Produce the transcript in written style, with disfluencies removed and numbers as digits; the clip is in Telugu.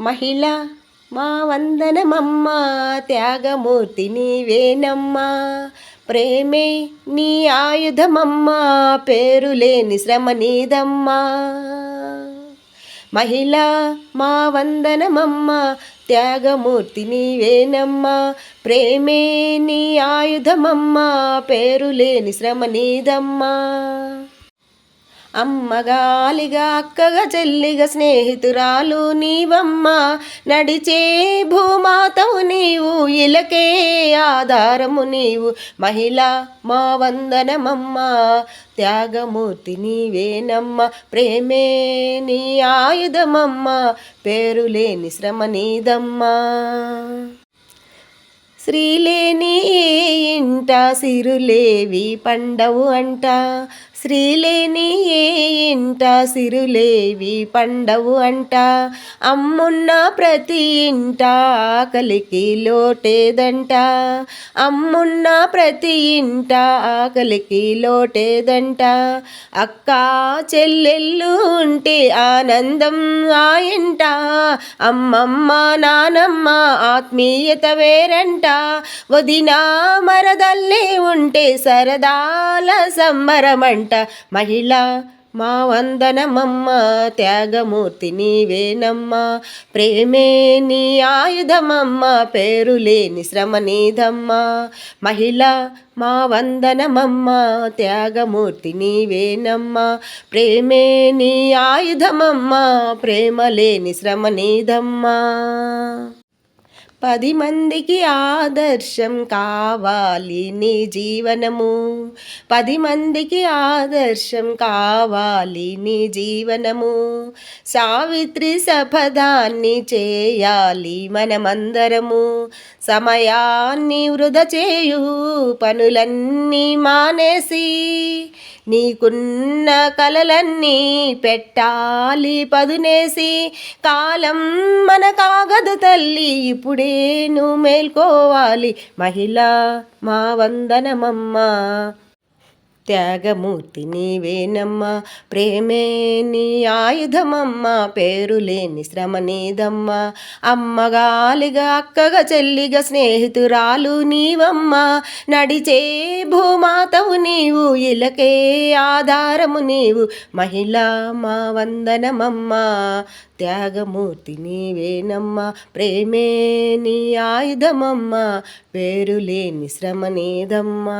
మహిళ మా వందనమమ్మ, త్యాగమూర్తి నీవేనమ్మా. ప్రేమే నీ ఆయుధమమ్మ, పేరులేని శ్రమ నీదమ్మా. మహిళ మా వందనమమ్మ, త్యాగమూర్తి నీవేనమ్మా. ప్రేమే నీ ఆయుధమమ్మ, పేరులేని శ్రమ నీదమ్మా. అమ్మగాలిగా అక్కగా చెల్లిగా స్నేహితురాలు నీవమ్మ, నడిచే భూమాతవు నీవు, ఇలకే ఆధారము నీవు. మహిళ మా వందనమమ్మ, త్యాగమూర్తి నీవేనమ్మ. ప్రేమే నీ ఆయుధమమ్మ, పేరులేని శ్రమ నీదమ్మా. శ్రీలేని ఇంట సిరులేవి పండవు అంట, శ్రీలేని ఇంట సిరులేవి పండవు అంట. అమ్మున్న ప్రతి ఇంట ఆకలికి లోటేదంట, అమ్మున్న ప్రతి ఇంట ఆకలికి లోటేదంట. అక్క చెల్లెళ్ళు ఉంటే ఆనందం ఆ ఇంట, అమ్మమ్మ నానమ్మ ఆత్మీయత వేరంట. వదినా మరదల్లే ఉంటే సరదాల సంబరమంట. మహిళ మా వందనమమ్మ, త్యాగమూర్తి నీవేనమ్మా. ప్రేమే నీ ఆయుధమమ్మ, పేరులేని శ్రమ నీదమ్మా. మహిళ మా వందనమమ్మ, త్యాగమూర్తి నీవేనమ్మా. ప్రేమే నీ ఆయుధమమ్మ, ప్రేమలేని శ్రమ నీదమ్మా. 10 మందికి ఆదర్శం కావాలి నీ జీవనము, 10 మందికి ఆదర్శం కావాలి నీ జీవనము. సావిత్రి శపథాన్ని చేయాలి మనమందరము, సమయాన్ని వృధా చేయు పనులన్నీ మానేసి, నీకున్న కలలన్నీ పెట్టాలి పదునేసి. కాలం మనకాగదు తల్లి, ఇప్పుడే నువ్వు మేల్కోవాలి. మహిళ మా వందనమమ్మ, త్యాగమూర్తి నీవేనమ్మా. ప్రేమే నీ ఆయుధమమ్మ, పేరులేని శ్రమ నీదమ్మా. అమ్మగాలిగా అక్కగా చెల్లిగా స్నేహితురాలు నీవమ్మ, నడిచే భూమాతవు నీవు, ఇలకే ఆధారము నీవు. మహిళ మా వందనమమ్మ, త్యాగమూర్తి నీవేనమ్మా. ప్రేమే నీ ఆయుధమమ్మ, పేరులేని శ్రమ నీదమ్మా.